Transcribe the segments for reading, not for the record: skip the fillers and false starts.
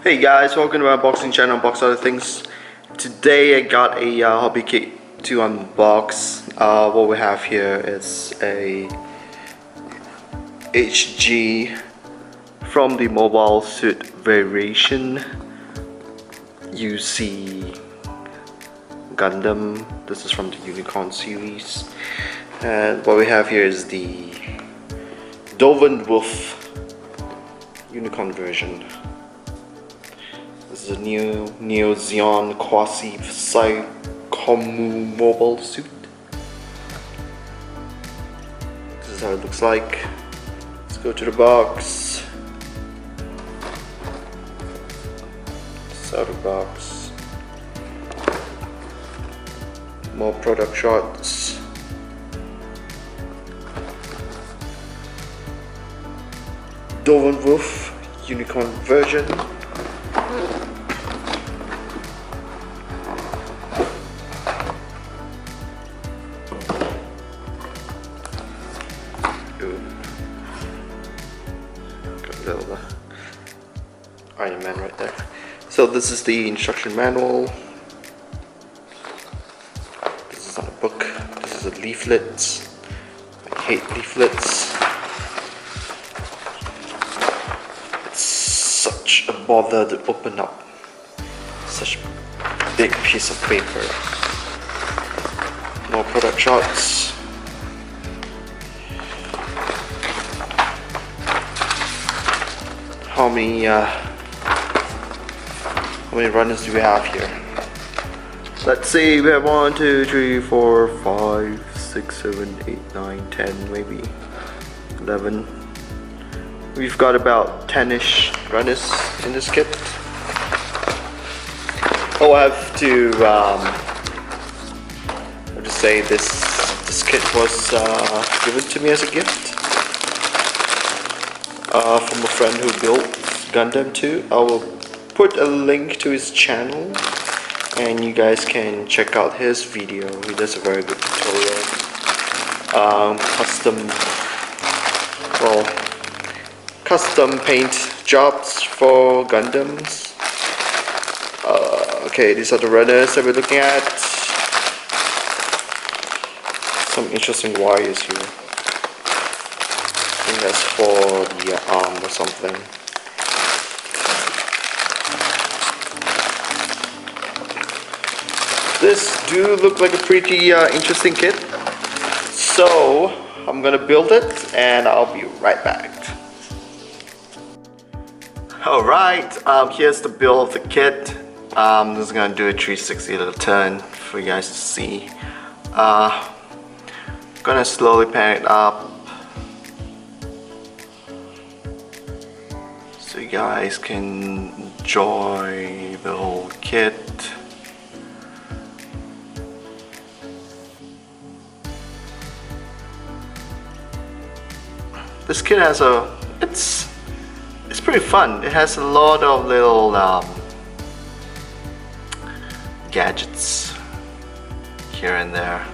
Hey guys, welcome to my unboxing channel, Unbox Other Things. Today I got a hobby kit to unbox. What we have here is a HG from the mobile suit variation. You see Gundam. This is from the Unicorn series. And what we have here is the Doven Wolf Unicorn version. This is a new Neo Zeon Quasi Psychomu mobile suit. This is how it looks like. Let's go to the box. This is out of the box. More product shots. Doven Wolf Unicorn version. Got a little Iron Man right there. So this is the instruction manual. This is not a book. This is a leaflet. I hate leaflets. It's such a bother to open up. Such a big piece of paper. More product shots. How many runners do we have here? Let's see, we have 1, 2, 3, 4, 5, 6, 7, 8, 9, 10, maybe 11. We've got about 10-ish runners in this kit. Oh, I have to say this kit was given to me as a gift from a friend who built Gundam 2. I will put a link to his channel and you guys can check out his video. He does a very good tutorial. Custom paint jobs for Gundams. Okay, these are the runners that we're looking at. Some interesting wires here. I think that's for the arm or something. This do look like a pretty interesting kit. So I'm gonna build it and I'll be right back. Alright, here's the build of the kit. I'm just gonna do a 360 little turn for you guys to see. Gonna slowly pan it up so you guys can enjoy the whole kit. This kit has it's pretty fun. It has a lot of little gadgets here and there.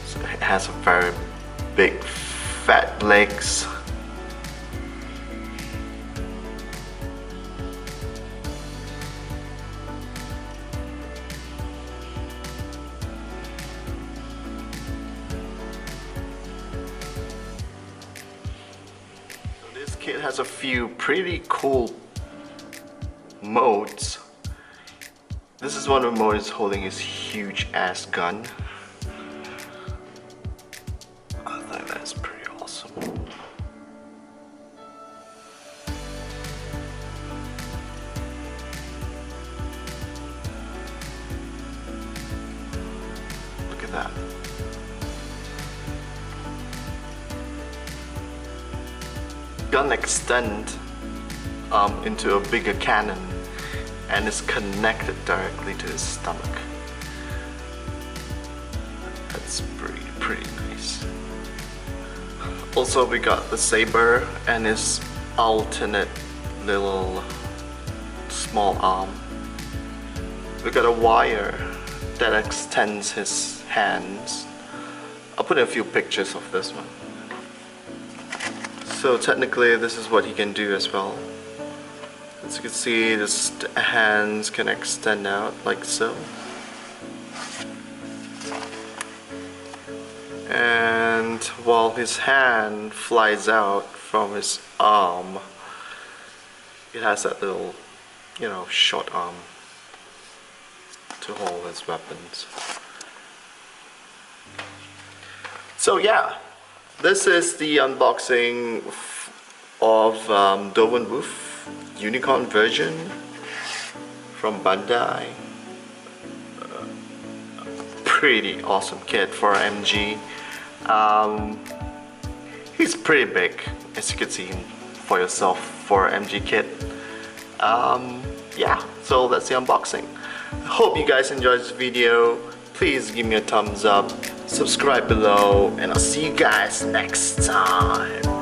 So it has a very big fat legs. This kit has a few pretty cool modes. This is one of the modes holding his huge ass gun. I think that's pretty awesome. Look at that. Gun extend into a bigger cannon and is connected directly to his stomach. That's pretty nice. Also, we got the saber and his alternate little small arm. We got a wire that extends his hands. I'll put in a few pictures of this one. So technically this is what he can do as well. As you can see, his hands can extend out like so. And while his hand flies out from his arm, it has that little, you know, short arm to hold his weapons. So yeah, this is the unboxing of Doven Wolf Unicorn version from Bandai. Pretty awesome kit for MG. He's pretty big, as you can see for yourself for MG kit. Yeah, so that's the unboxing. Hope you guys enjoyed this video. Please give me a thumbs up, subscribe below, and I'll see you guys next time.